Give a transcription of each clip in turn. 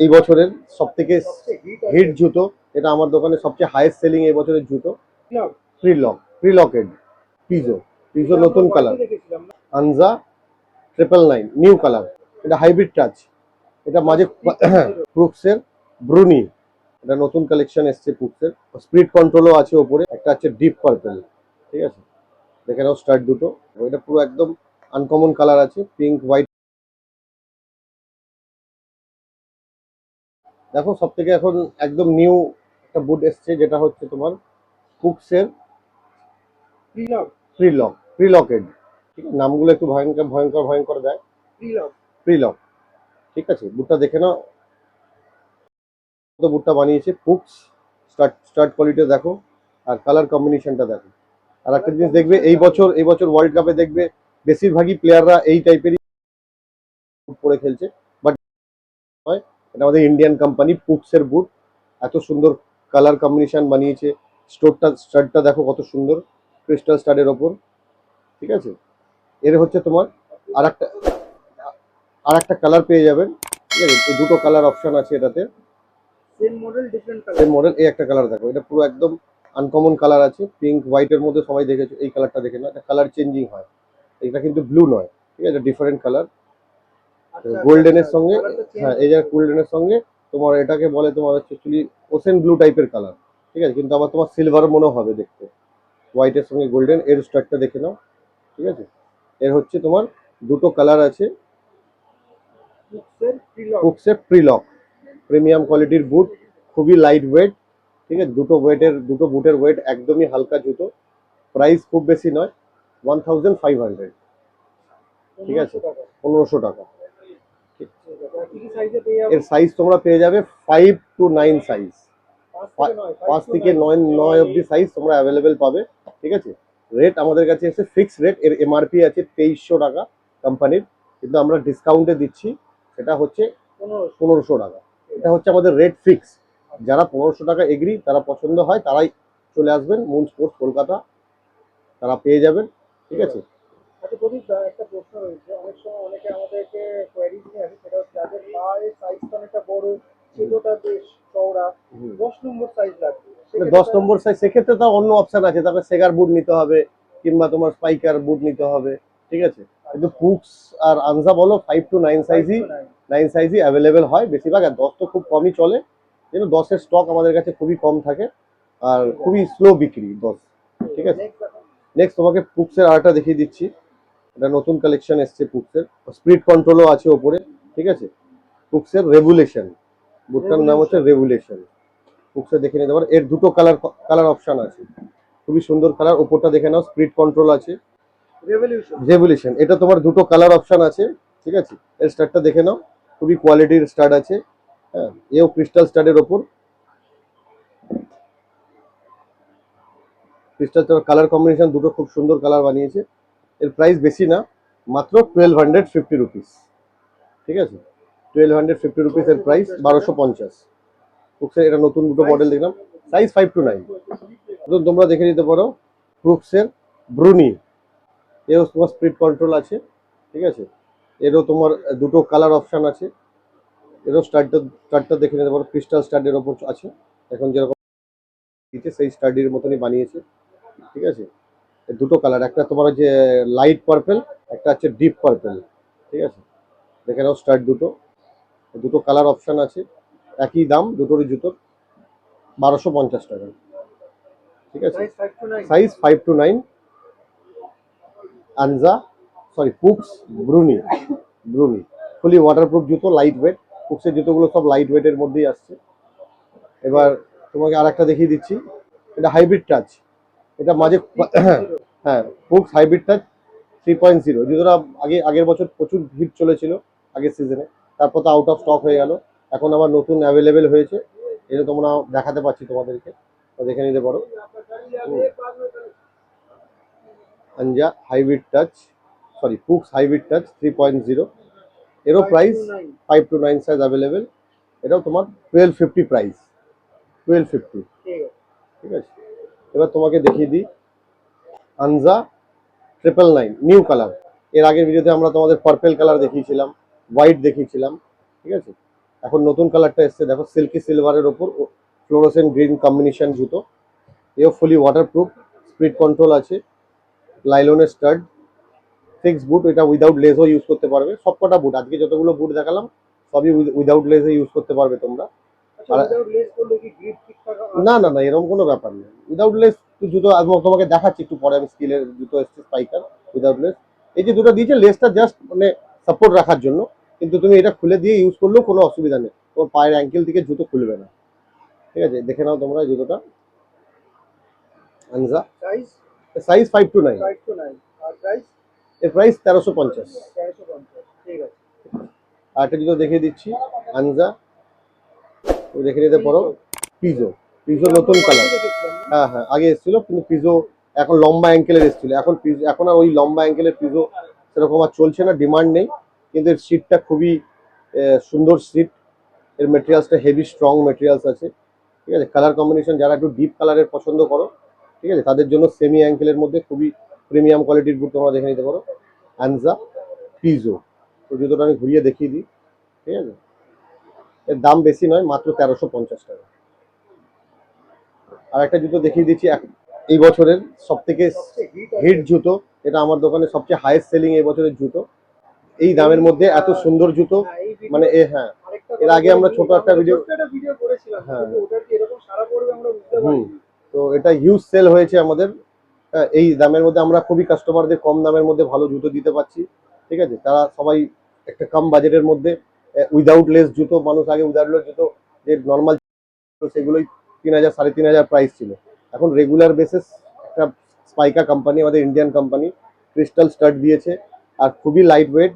এই বছরের সবথেকে হিট জুতো, এটা আমার দোকানে সবচেয়ে হাইয়েস্ট সেলিং এই বছরের জুতো। প্রিলকেড পিজো, পিজো নতুন কালার, আনজা 999 নিউ কালার, এটা হাইব্রিড টাচ, এটা মাঝে ক্রুক্সের ব্রুনি, এটা নতুন কালেকশন এসছে ক্রুক্সের। স্পিড কন্ট্রোলও আছে ওপরে, একটা আছে ডিপ পার্পল, ঠিক আছে। দেখে নাও স্টার্ট দুটো, এটা পুরো একদম আনকমন কালার আছে, পিঙ্ক হোয়াইট। দেখো সব থেকে এখন একদম নিউ একটা বুট এসছে, যেটা হচ্ছে তোমার ক্রুক্সের প্রিলকেড, ঠিক আছে। নামগুলো একটু ভয়ঙ্কর ভয়ঙ্কর ভয়ঙ্কর দেয়। প্রিলক, ঠিক আছে। বুটটা দেখে নাও, তো বুটটা বানিয়েছে কুকস। স্টার্ট কোয়ালিটি দেখো, আর কালার কম্বিনেশনটা দেখো। আর একটা জিনিস দেখবে, এই বছর ওয়ার্ল্ড কাপে দেখবে বেশিরভাগই প্লেয়াররা এই টাইপেরই বুট পরে খেলছে। বাট হয়, এটা আমাদের ইন্ডিয়ান কোম্পানি পুক্সের বুট। এত সুন্দর কালার কম্বিনেশন বানিয়েছে। স্টাডটা দেখো কত সুন্দর, ক্রিস্টাল স্টাডের ওপর, ঠিক আছে। এর হচ্ছে তোমার আর একটা কালার পেয়ে যাবেন, ঠিক আছে। এই দুটো কালার অপশন আছে এটাতে। সেম মডেল, এই একটা কালার দেখো, এটা পুরো একদম আনকমন কালার আছে, পিঙ্ক হোয়াইটের মধ্যে। সবাই দেখেছো এই কালারটা, দেখে না, এটা কালার চেঞ্জিং হয়। এটা কিন্তু ব্লু নয়, ঠিক আছে, ডিফারেন্ট কালার গোল্ডেনের সঙ্গে। হ্যাঁ, এই যে গোল্ডেনের সঙ্গে তোমার এটাকে বলে তোমার হচ্ছে অ্যাকচুয়ালি ওশেন ব্লু টাইপের কালার, ঠিক আছে। কিন্তু আবার তোমার সিলভার মনে হবে দেখতে, হোয়াইটের সঙ্গে গোল্ডেন। এর স্টার্টটা দেখে নাও, ঠিক আছে। এর হচ্ছে তোমার দুটো কালার আছে। কুকসের প্রিলক প্রিমিয়াম কোয়ালিটির বুট, খুবই লাইট ওয়েট, ঠিক আছে। দুটো বুটের ওয়েট একদমই হালকা জুতো। প্রাইস খুব বেশি নয়, 1500, ঠিক আছে, 1500 টাকা। এর সাইজ তোমরা পেয়ে যাবে 5 to 9 সাইজ, 5 থেকে 9 অব্দি সাইজ তোমরা অ্যাভেলেবেল পাবে, ঠিক আছে। রেট আমাদের কাছে এসে ফিক্সড রেট, এর এমআরপি আছে 2300 টাকা কোম্পানির, কিন্তু আমরা ডিসকাউন্টে দিচ্ছি, সেটা হচ্ছে 1500 টাকা। এটা হচ্ছে আমাদের রেট ফিক্স। যারা 1500 টাকা এগ্রি, তারা পছন্দ হয়, তারাই চলে আসবেন মুন স্পোর্টস কলকাতা, তারা পেয়ে যাবেন, ঠিক আছে। আচ্ছা প্রদীপ দা, একটা প্রশ্ন রয়েছে। অনেক সময় অনেকে আমাদেরকে কোয়ারিজ নিয়ে আসে, সেটা হচ্ছে যাদের পায়ের সাইজটা অনেকটা বড়, ছেলেটা বেশ চওড়া, 10 নম্বর সাইজ লাগবে, 10 নম্বর সাইজ, সেক্ষেত্রে তার অন্য অপশন আছে, তারপরে সেগার বুট নিতে হবে, কিংবা তোমার স্পাইকার বুট নিতে হবে, ঠিক আছে। কিন্তু পুক্স আর আনজা বলো 5 to 9 সাইজই অ্যাভেলেবেল হয় বেশিরভাগ। আর 10 তো খুব কমই চলে, কিন্তু 10-এর স্টক আমাদের কাছে খুবই কম থাকে, আর খুবই স্লো বিক্রি 10, ঠিক আছে। নেক্সট তোমাকে পুক্সের আরেকটা দেখিয়ে দিচ্ছি, এটা নতুন কালেকশন এসছে পুক্সের। স্পিড কন্ট্রোলও আছে ওপরে, ঠিক আছে। পুক্সের রেভুলেশন, বুটটার নাম হচ্ছে রেভুলেশন। বুকসে দেখে নিতে পারো, এর দুটো কালার অপশন আছে, খুবই সুন্দর কালার। ওপরটা দেখে নাও, স্পিড কন্ট্রোল আছে, রেভলিউশন। এটা তোমার দুটো কালার অপশন আছে, ঠিক আছে। এর স্টার্টটা দেখে নাও, খুবই কোয়ালিটির স্টার্ট আছে, হ্যাঁ। এও ক্রিস্টাল স্টার্টের ওপর, ক্রিস্টাল কালার কম্বিনেশন দুটো খুব সুন্দর কালার বানিয়েছে। এর প্রাইস বেশি না, মাত্র 1250 রুপিস, ঠিক আছে। 1250 রুপিস এর প্রাইস, 1250। বুকসের এটা নতুন দুটো মডেল দেখলাম, সাইজ 5 to 9। তোমরা দেখে নিতে পারো ক্রুক্সের ব্রুনি, এও তোমার স্পিড কন্ট্রোল আছে, ঠিক আছে। এরও তোমার দুটো কালার অপশন আছে। এরও স্টার্টটা দেখে নিতে পারো, ক্রিস্টাল স্টাডের ওপর আছে, এখন যেরকম দিচ্ছে সেই স্টাডির মতনই বানিয়েছে, ঠিক আছে। এর দুটো কালার, একটা তোমার যে লাইট পার্পেল, একটা হচ্ছে ডিপ পার্পেল, ঠিক আছে। দেখে নাও স্টার্ট দুটো, দুটো কালার অপশন আছে, একই দাম দুটোরই জুতোর, 1250 টাকা, ঠিক আছে। Size 5 to 9। আনজা, সরি পুক্স ব্রুনি, ফুলি ওয়াটারপ্রুফ জুতো, লাইট ওয়েট। পুক্সের জুতোগুলো সব লাইট ওয়েটের মধ্যেই আসছে। এবার তোমাকে আর একটা দেখিয়ে দিচ্ছি, এটা হাইব্রিড টাচ, এটা মাঝে হ্যাঁ, পুক্স হাইব্রিড টাচ 3.0 জুতোটা আগের বছর প্রচুর হিট চলেছিল আগের সিজনে, তারপর তো আউট অফ স্টক হয়ে গেল, এখন আবার নতুন অ্যাভেলেবেল হয়েছে। এটা তোমরা দেখাতে পাচ্ছি তোমাদেরকে, দেখে নিতে পারো। আনজা হাইব্রিড টাচ, সরি পুক্স হাইব্রিড টাচ 3.0, এরও প্রাইস 5 to 9 সাইজ অ্যাভেলেবেল। এটাও তোমার 1250 প্রাইস, 1250, ঠিক আছে। এবার তোমাকে দেখিয়ে দিই আনজা 999 নিউ কালার। এর আগের ভিডিওতে আমরা তোমাদের পার্পেল কালার দেখিয়েছিলাম, হোয়াইট দেখিয়েছিলাম, ঠিক আছে। এখন নতুন কালারটা এসছে দেখো, সিল্কি সিলভারের ওপর ফ্লোরোসেন্ট গ্রিন কম্বিনেশন জুতো। এও ফুলি ওয়াটারপ্রুফ, স্পিড কন্ট্রোল আছে, লাইলনের স্টাড, ফিক্স বুট, এটা উইদাউট লেসও ইউজ করতে পারবে। সবকটা বুট আজকে যতগুলো বুট দেখালাম সবই উইদাউট লেসে ইউজ করতে পারবে তোমরা। আচ্ছা, আর উইদাউট লেস করলে কি গ্রিপ ঠিকঠাক না না না, এরকম কোনো ব্যাপার নেই। উইদাউট লেস জুতো আজ তোমাকে দেখাচ্ছি একটু পরে, আমি স্কিলের জুতো এসছে স্পাইকার উইদাউট লেস। এই যে দুটো দিয়েছে লেসটা জাস্ট মানে সাপোর্ট রাখার জন্য, কিন্তু তুমি এটা খুলে দিয়ে ইউজ করলেও কোনো অসুবিধা নেই, তোমার পায়ের অ্যাঙ্কেল থেকে জুতো খুলবে না। ঠিক আছে, দেখে নাও তোমরা এই জুতোটা আনজা, সাইজ সাইজ 5 to 9, 5 to 9 আর প্রাইস এর প্রাইস 1350। 1350। ঠিক আছে। আর একটা জুতো দেখিয়ে দিচ্ছি আনজা, তুমি দেখে নিতে পারো। পিজো, পিজো নতুন কালার। হ্যাঁ হ্যাঁ, আগে এসেছিল কিন্তু পিজো এখন লম্বা অ্যাঙ্কেলের এসেছিল, এখন পিজো এখন আর ওই লম্বা অ্যাঙ্কেলের পিজো সেরকম আর চলছে না, ডিমান্ড নেই। কিন্তু এর সিটটা খুবই সুন্দর সিট, এর মেটেরিয়ালসটা হেভি স্ট্রং মেটেরিয়ালস আছে। ঠিক আছে, কালার কম্বিনেশন যারা একটু ডিপ কালারের পছন্দ করো, ঠিক আছে, তাদের জন্য সেমি অ্যাঙ্কেলের মধ্যে খুবই প্রিমিয়াম কোয়ালিটির বুট তোমরা দেখে নিতে পারো। আনজা পিজো, তো জুতোটা আমি ঘুরিয়ে দেখিয়ে দিই। ঠিক আছে, এর দাম বেশি নয়, মাত্র 1350 টাকা। আর একটা জুতো দেখিয়ে দিচ্ছি এই বছরের সব থেকে হিট জুতো, এটা আমার দোকানে সবচেয়ে হাইয়েস্ট সেলিং এই বছরের জুতো। এই দামের মধ্যে এত সুন্দর জুতো, মানে হ্যাঁ, এর আগে আমরা ছোট একটা ভিডিও করেছিলাম, হ্যাঁ কিন্তু ওটার কি এরকম সারা পড়বে আমরা বুঝতে হুম, পারিনি। তো এটা হিউজ সেল হয়েছে আমাদের। এই দামের মধ্যে আমরা খুবই কাস্টমারদের কম দামের মধ্যে ভালো জুতো দিতে পারছি। ঠিক আছে, তারা সবাই একটা কম বাজেটের মধ্যে উইদাউট লেস জুতো, মানুষ আগে উইদাউট লেস জুতো যে নর্মাল সেগুলোই 3000 3500 প্রাইস ছিল। এখন রেগুলার বেসিস একটা স্পাইকা কোম্পানি, আমাদের ইন্ডিয়ান কোম্পানি, ক্রিস্টাল স্টাড দিয়েছে আর খুবই লাইট ওয়েট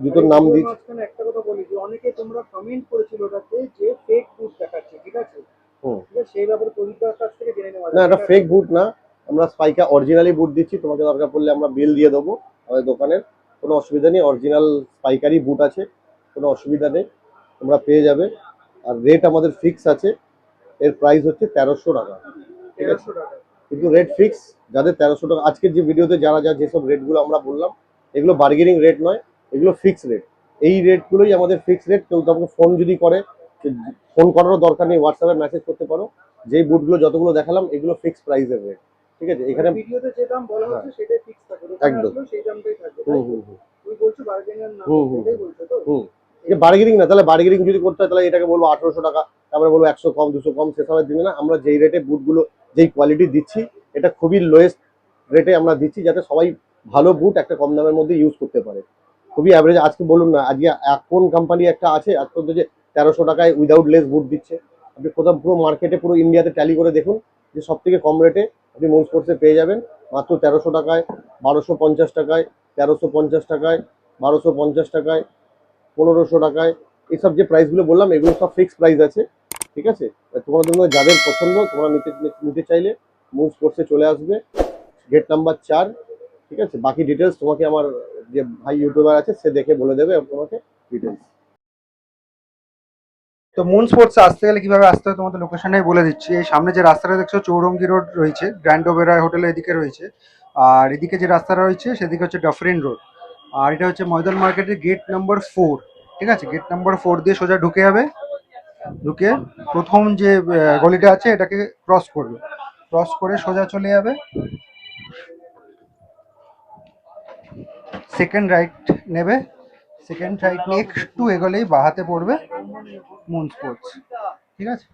জুতোর নাম দিয়েছে। মাঝখানে একটা কথা বলি যে অনেকে তোমরা কমেন্ট করেছিল ওটাতে যে ফেক বুট দেখাচ্ছে, ঠিক আছে? হুম, ঠিক আছে, সেই ব্যাপারে প্রদীপদার কাছ থেকে জেনে নেওয়া না যাক, এটা ঠিক আছে? ফেক বুট না, আমরা স্পাইকা অরিজিনালি বুট দিচ্ছি। তোমাকে দরকার পড়লে আমরা বিল দিয়ে দেবো আমাদের দোকানের, কোনো অসুবিধা নেই। অরিজিনাল স্পাইকারই বুট আছে, কোনো অসুবিধা নেই, তোমরা পেয়ে যাবে। আর রেট আমাদের ফিক্স আছে, এর প্রাইস হচ্ছে 1300 টাকা। ঠিক আছে, 1300 টাকা। কিন্তু রেট ফিক্স। যাদের 1300 টাকা আজকের যে ভিডিওতে যারা যেসব রেটগুলো আমরা বললাম, এগুলো বার্গেনিং রেট নয়, এগুলো ফিক্স রেট। এই রেটগুলোই আমাদের ফিক্স রেট। কেউ তোমাকে ফোন যদি করে, ফোন করারও দরকার নেই, হোয়াটসঅ্যাপে মেসেজ করতে পারো। যেই বুটগুলো যতগুলো দেখালাম এগুলো ফিক্স প্রাইসের রেট। ঠিক আছে, এখানে ভিডিওতে যে দাম বলা হচ্ছে হ্যাঁ সেটাই ফিক্স থাকে, দোকানে একদম। আসলেও সেই দামটাই থাকবে, হুম তাই তো? হুম হুম তুমি বলছো বার্গেনিং না, হুম হুম সেটাই বলছো তো? হুম, যে বার্গেনিং না, তাহলে বার্গেনিং যদি করতে হয় তাহলে এটাকে বলবো 1800 টাকা, তারপরে বলবো 100 কম 200 কম, সেসবের দিনে না। আমরা যেই রেটে বুটগুলো, যেই কোয়ালিটি দিচ্ছি, এটা খুবই লোয়েস্ট রেটে আমরা দিচ্ছি, যাতে সবাই ভালো বুট একটা কম দামের মধ্যে ইউজ করতে পারে। খুবই অ্যাভারেজ। আজকে বলুন না, আজকে কোন কোম্পানি একটা আছে আজ পর্যন্ত যে 1300 টাকায় উইদাউট লেস বুট দিচ্ছে? আপনি কোথাও পুরো মার্কেটে, পুরো ইন্ডিয়াতে ট্যালি করে দেখুন যে সব থেকে কম রেটে আপনি মুন স্পোর্টসে পেয়ে যাবেন মাত্র 1300 টাকায়, 1250 টাকায়, 1350 টাকায়, 1250 টাকায়, 1500 টাকায়। এইসব যে প্রাইসগুলো বললাম এগুলো সব ফিক্সড প্রাইস আছে। ঠিক আছে, তোমাদের মধ্যে যাদের পছন্দ তোমরা নিতে নিতে চাইলে মুন স্পোর্টসে চলে আসবে, গেট নাম্বার 4। ঠিক আছে, বাকি ডিটেলস তোমাকে আমার যে ভাই ইউটিউবার আছে সে দেখে বলে দেবে তোমাকে ডিটেলস। তো মুন স্পোর্টস আসতে গেলে কিভাবে আসতে হয় তোমাদের লোকেশনে বলে দিচ্ছি। এই সামনে যে রাস্তাটা দেখছো চৌরঙ্গি রোড রয়েছে, গ্র্যান্ড ওবেরয় হোটেলের এদিকে রয়েছে। আর এদিকে যে রাস্তাটা রয়েছে সেদিকে হচ্ছে ডাফরিন রোড। আর এটা হচ্ছে ময়দান মার্কেটের গেট নাম্বার 4। ঠিক আছে, গেট নাম্বার 4 দিয়ে সোজা ঢুকে যাবে। ঢুকে প্রথম যে গলিটা আছে এটাকে ক্রস করবে, ক্রস করে সোজা চলে যাবে। সেকেন্ড রাইট নেবে, সেকেন্ড রাইট নিয়ে একটু এগোলেই বাঁ হাতে পড়বে মুন স্পোর্টস। ঠিক আছে।